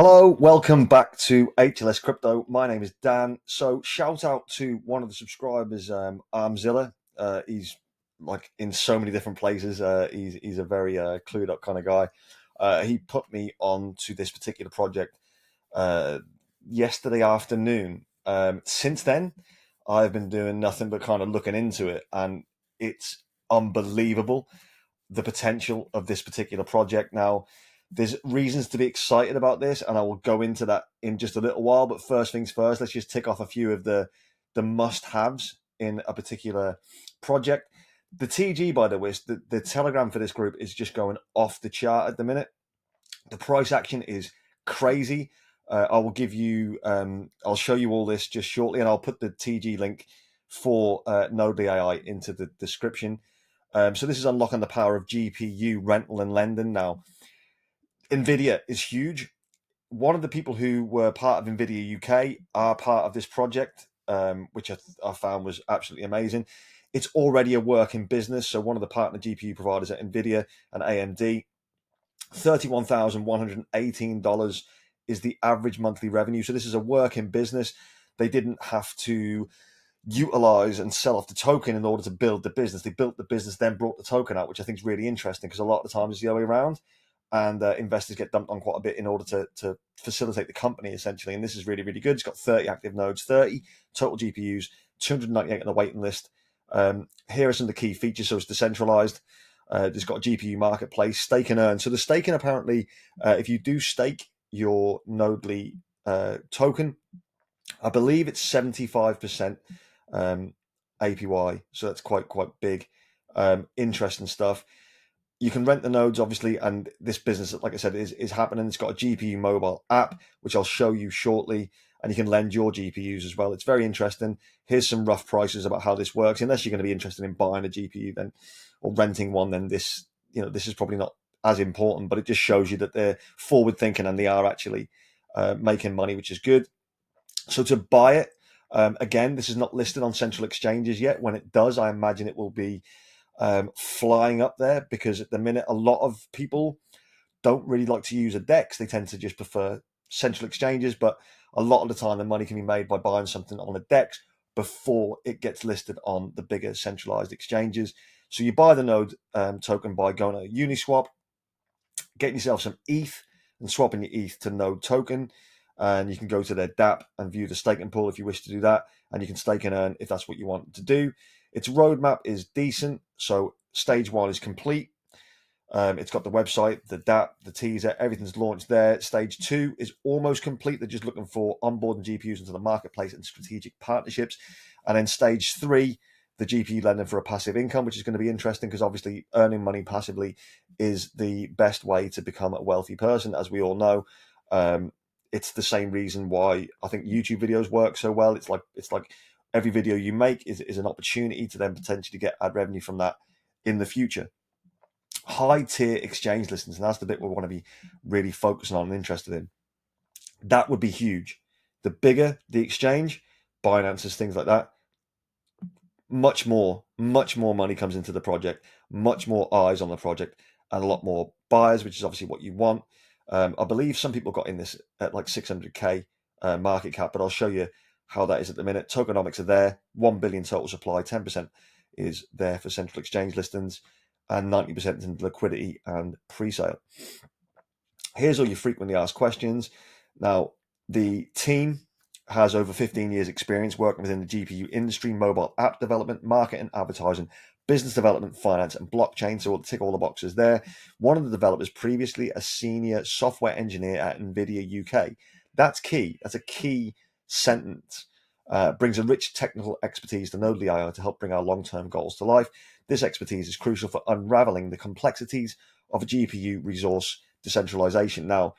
Hello, welcome back to HLS Crypto. My name is Dan. So shout out to one of the subscribers, Armzilla. He's like in so many different places. He's a very clued up kind of guy. He put me on to this particular project uh, yesterday afternoon. Since then, I've been doing nothing but kind of looking into it, and it's unbelievable the potential of this particular project. Now, there's reasons to be excited about this, and I will go into that in just a little while. But first things first, let's just tick off a few of the must-haves in a particular project. The TG, by the way, the Telegram for this group is just going off the chart at the minute. The price action is crazy. I will give you, I'll show you all this just shortly, and I'll put the TG link for NodelyAI into the description. So this is unlocking the power of GPU rental and lending. Now, NVIDIA is huge. One of the people who were part of NVIDIA UK are part of this project, which I found was absolutely amazing. It's already a working business. So one of the partner GPU providers at NVIDIA and AMD, $31,118 is the average monthly revenue. So this is a working business. They didn't have to utilize and sell off the token in order to build the business. They built the business, then brought the token out, which I think is really interesting because a lot of the time it's the other way around, and investors get dumped on quite a bit in order to facilitate the company essentially. And this is really, really good. It's got 30 active nodes, 30 total GPUs, 298 on the waiting list. Here are some of the key features. So it's decentralized. It's got a GPU marketplace, stake and earn. So the staking apparently, if you do stake your Nodely token, I believe it's 75% APY, so that's quite big. Interesting stuff. You can rent the nodes, obviously, and this business, like I said, is happening. It's got a GPU mobile app, which I'll show you shortly, and you can lend your GPUs as well. It's very interesting. Here's some rough prices about how this works. Unless you're going to be interested in buying a GPU, then or renting one, then this is probably not as important. But it just shows you that they're forward thinking and they are actually making money, which is good. So to buy it, again, this is not listed on central exchanges yet. When it does, I imagine it will be flying up there because at the minute, a lot of people don't really like to use a DEX. They tend to just prefer central exchanges, but a lot of the time the money can be made by buying something on a DEX before it gets listed on the bigger centralized exchanges. So you buy the node token by going to Uniswap, getting yourself some ETH and swapping your ETH to node token. And you can go to their DApp and view the staking pool if you wish to do that. And you can stake and earn if that's what you want to do. Its roadmap is decent. So stage 1 is complete. It's got the website, the DApp, the teaser, everything's launched there. Stage 2 is almost complete. They're just looking for onboarding GPUs into the marketplace and strategic partnerships. And then stage 3, the GPU lending for a passive income, which is going to be interesting because obviously earning money passively is the best way to become a wealthy person, as we all know. It's the same reason why I think YouTube videos work so well. It's like every video you make is an opportunity to then potentially get ad revenue from that in the future. High tier exchange listings, and that's the bit we want to be really focusing on and interested in. That would be huge. The bigger the exchange, Binance's, things like that, much more money comes into the project, much more eyes on the project, and a lot more buyers, which is obviously what you want. I believe some people got in this at like 600k market cap, but I'll show you how that is at the minute. Tokenomics are there, 1 billion total supply, 10% is there for central exchange listings, and 90% in liquidity and pre-sale. Here's all your frequently asked questions. Now, the team has over 15 years experience working within the GPU industry, mobile app development, marketing, advertising, business development, finance, and blockchain. So we'll tick all the boxes there. One of the developers previously a senior software engineer at NVIDIA UK. That's key. That's a key sentence. Brings a rich technical expertise to NodelyAI to help bring our long-term goals to life. This expertise is crucial for unraveling the complexities of a GPU resource decentralization. Now,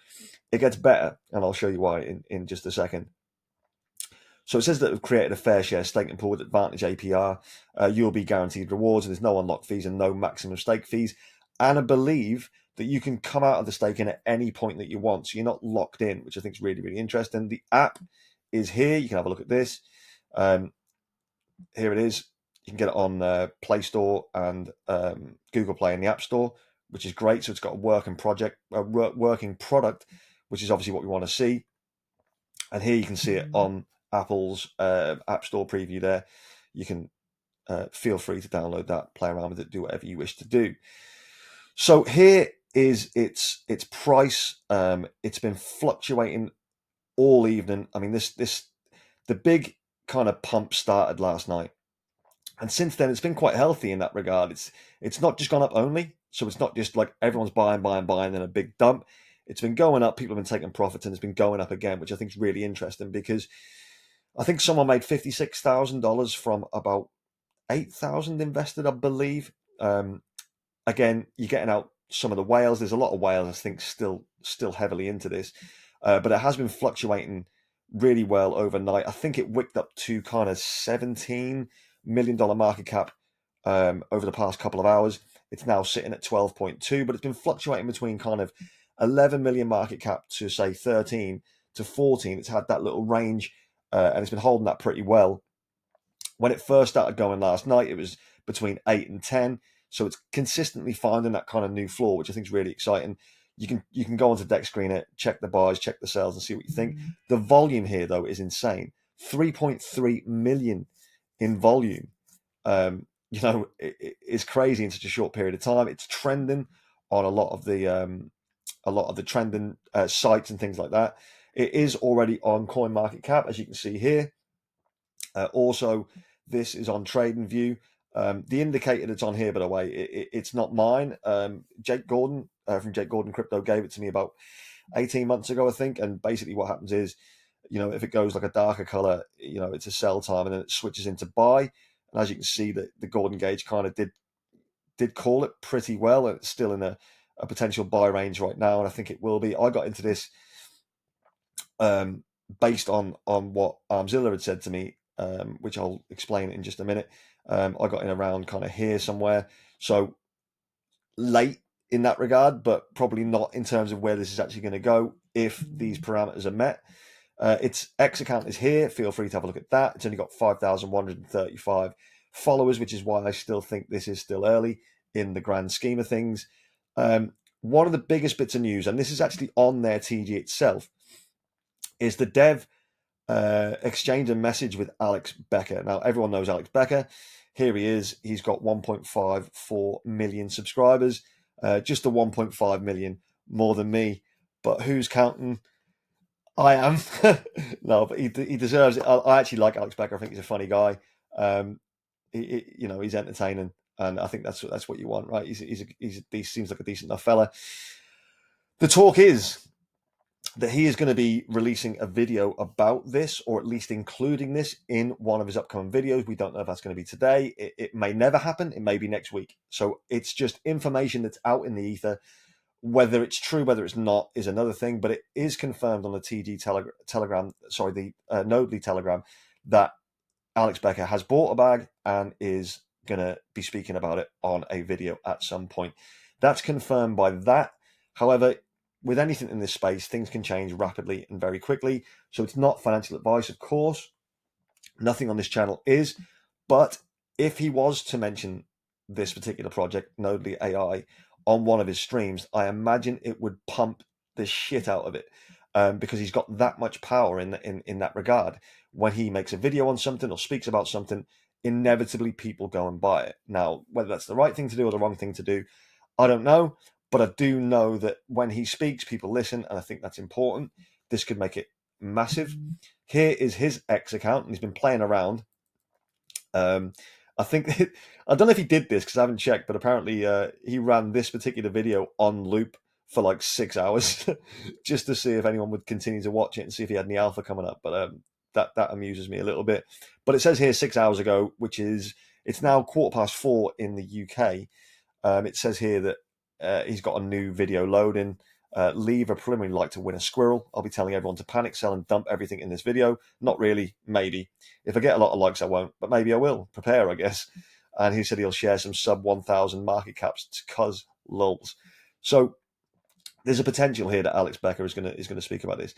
it gets better, and I'll show you why in just a second. So it says that we've created a fair share staking pool with Advantage APR. You'll be guaranteed rewards, and there's no unlock fees and no maximum stake fees. And I believe that you can come out of the staking at any point that you want, so you're not locked in, which I think is really, really interesting. The app is here. You can have a look at this. Here it is. You can get it on Play Store and Google Play in the App Store, which is great. So it's got a working product which is obviously what we want to see. And here you can see it on Apple's App Store preview there. You can feel free to download that, play around with it, do whatever you wish to do. So here is its price. It's been fluctuating all evening. I mean, the big kind of pump started last night, and since then it's been quite healthy in that regard. It's not just gone up only, so it's not just like everyone's buying, then a big dump. It's been going up. People have been taking profits, and it's been going up again, which I think is really interesting because I think someone made $56,000 from about 8,000 invested, I believe. Again, you're getting out some of the whales. There's a lot of whales, I think, still heavily into this, but it has been fluctuating really well overnight. I think it wicked up to kind of $17 million market cap over the past couple of hours. It's now sitting at 12.2, but it's been fluctuating between kind of 11 million market cap to say 13 to 14. It's had that little range, and it's been holding that pretty well. When it first started going last night, it was between 8 and 10. So it's consistently finding that kind of new floor, which I think is really exciting. You can go onto Deck Screener, check the buys, check the sales, and see what you think. The volume here, though, is insane. 3.3 million in volume. It's crazy in such a short period of time. It's trending on a lot of the trending sites and things like that. It is already on CoinMarketCap, as you can see here. Also, this is on TradingView. The indicator that's on here, by the way, it's not mine. Jake Gordon from Jake Gordon Crypto gave it to me about 18 months ago, I think. And basically what happens is, if it goes like a darker color, it's a sell time, and then it switches into buy. And as you can see, the Gordon gauge kind of did call it pretty well. And it's still in a potential buy range right now. And I think it will be. I got into this based on what Armzilla had said to me, which I'll explain in just a minute. I got in around kind of here somewhere, so late in that regard, but probably not in terms of where this is actually going to go if these parameters are met. Its X account is here. Feel free to have a look at that. It's only got 5,135 followers, which is why I still think this is still early in the grand scheme of things. One of the biggest bits of news, and this is actually on their TG itself, is the dev exchanged a message with Alex Becker. Now, everyone knows Alex Becker. Here he is. He's got 1.54 million subscribers, just a 1.5 million more than me. But who's counting? I am. No, but he deserves it. I actually like Alex Becker. I think he's a funny guy. He's entertaining, and I think that's what you want, right? He seems like a decent enough fella. The talk is that he is going to be releasing a video about this, or at least including this in one of his upcoming videos. We don't know if that's going to be today. It may never happen. It may be next week. So it's just information that's out in the ether. Whether it's true, whether it's not, is another thing. But it is confirmed on the Telegram, the Nodely Telegram, that Alex Becker has bought a bag and is going to be speaking about it on a video at some point. That's confirmed by that. However, with anything in this space, things can change rapidly and very quickly. So it's not financial advice, of course. Nothing on this channel is. But if he was to mention this particular project, NodelyAI, on one of his streams, I imagine it would pump the shit out of it, because he's got that much power in that regard. When he makes a video on something or speaks about something, inevitably people go and buy it. Now, whether that's the right thing to do or the wrong thing to do, I don't know. But I do know that when he speaks, people listen, and I think that's important. This could make it massive. Here is his X account, and he's been playing around. I think I don't know if he did this because I haven't checked, but apparently he ran this particular video on loop for like 6 hours just to see if anyone would continue to watch it and see if he had any alpha coming up. But that amuses me a little bit. But it says here 6 hours ago, it's now 4:15 in the UK. It says here that he's got a new video loading. Leave a preliminary like to win a squirrel. I'll be telling everyone to panic sell and dump everything in this video. Not really, maybe. If I get a lot of likes, I won't, but maybe I will. Prepare, I guess. And he said he'll share some sub 1,000 market caps to cuz lulz. So there's a potential here that Alex Becker is going to speak about this.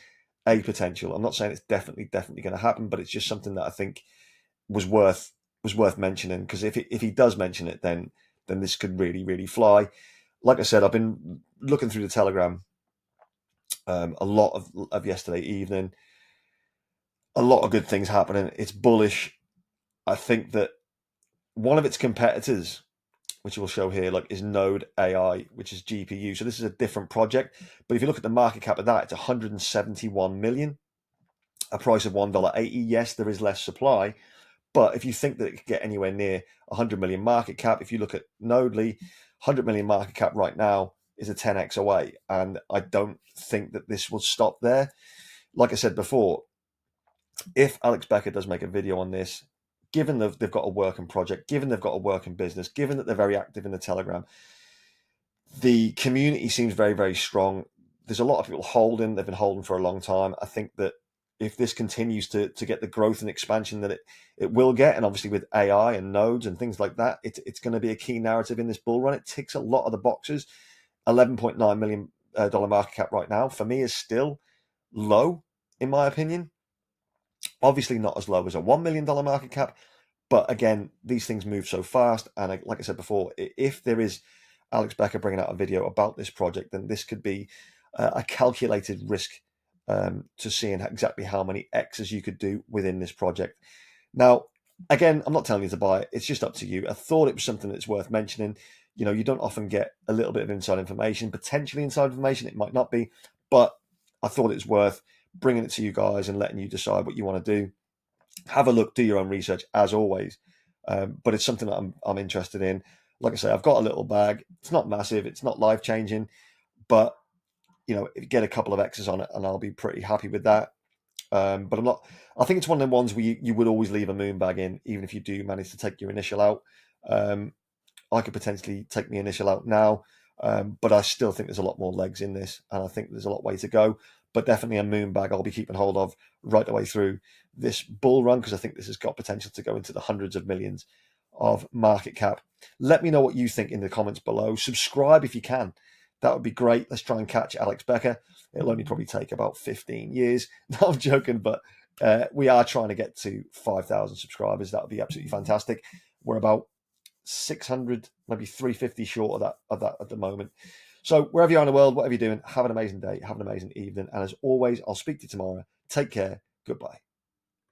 A potential. I'm not saying it's definitely going to happen, but it's just something that I think was worth mentioning, because if he does mention it, then this could really, really fly. Like I said, I've been looking through the Telegram A lot of yesterday evening, a lot of good things happening. It's bullish. I think that one of its competitors, which we'll show here, like, is NodelyAI, which is GPU. So this is a different project. But if you look at the market cap of that, it's 171 million, a price of $1.80. Yes, there is less supply, but if you think that it could get anywhere near 100 million market cap, if you look at Nodely, 100 million market cap right now is a 10x away. And I don't think that this will stop there. Like I said before, if Alex Becker does make a video on this, given that they've got a working project, given they've got a working business, given that they're very active in the Telegram, the community seems very, very strong. There's a lot of people holding. They've been holding for a long time. I think that if this continues to get the growth and expansion that it will get, and obviously with AI and nodes and things like that, it's going to be a key narrative in this bull run. It ticks a lot of the boxes. $11.9 million market cap right now, for me, is still low, in my opinion. Obviously not as low as a $1 million market cap, but again, these things move so fast. And like I said before, if there is Alex Becker bringing out a video about this project, then this could be a calculated risk to seeing exactly how many X's you could do within this project. Now, again, I'm not telling you to buy it. It's just up to you. I thought it was something that's worth mentioning. You know, you don't often get a little bit of inside information, potentially inside information. It might not be, but I thought it's worth bringing it to you guys and letting you decide what you want to do. Have a look, do your own research as always. But it's something that I'm interested in. Like I say, I've got a little bag. It's not massive. It's not life changing, but you know, get a couple of X's on it, and I'll be pretty happy with that. But I'm not. I think it's one of the ones where you would always leave a moon bag in, even if you do manage to take your initial out. I could potentially take my initial out now, but I still think there's a lot more legs in this, and I think there's a lot way to go. But definitely a moon bag I'll be keeping hold of right the way through this bull run, because I think this has got potential to go into the hundreds of millions of market cap. Let me know what you think in the comments below. Subscribe if you can. That would be great. Let's try and catch Alex Becker. It'll only probably take about 15 years. No, I'm joking, but we are trying to get to 5,000 subscribers. That would be absolutely fantastic. We're about 600, maybe 350 short of that at the moment. So wherever you are in the world, whatever you're doing, have an amazing day, have an amazing evening. And as always, I'll speak to you tomorrow. Take care. Goodbye.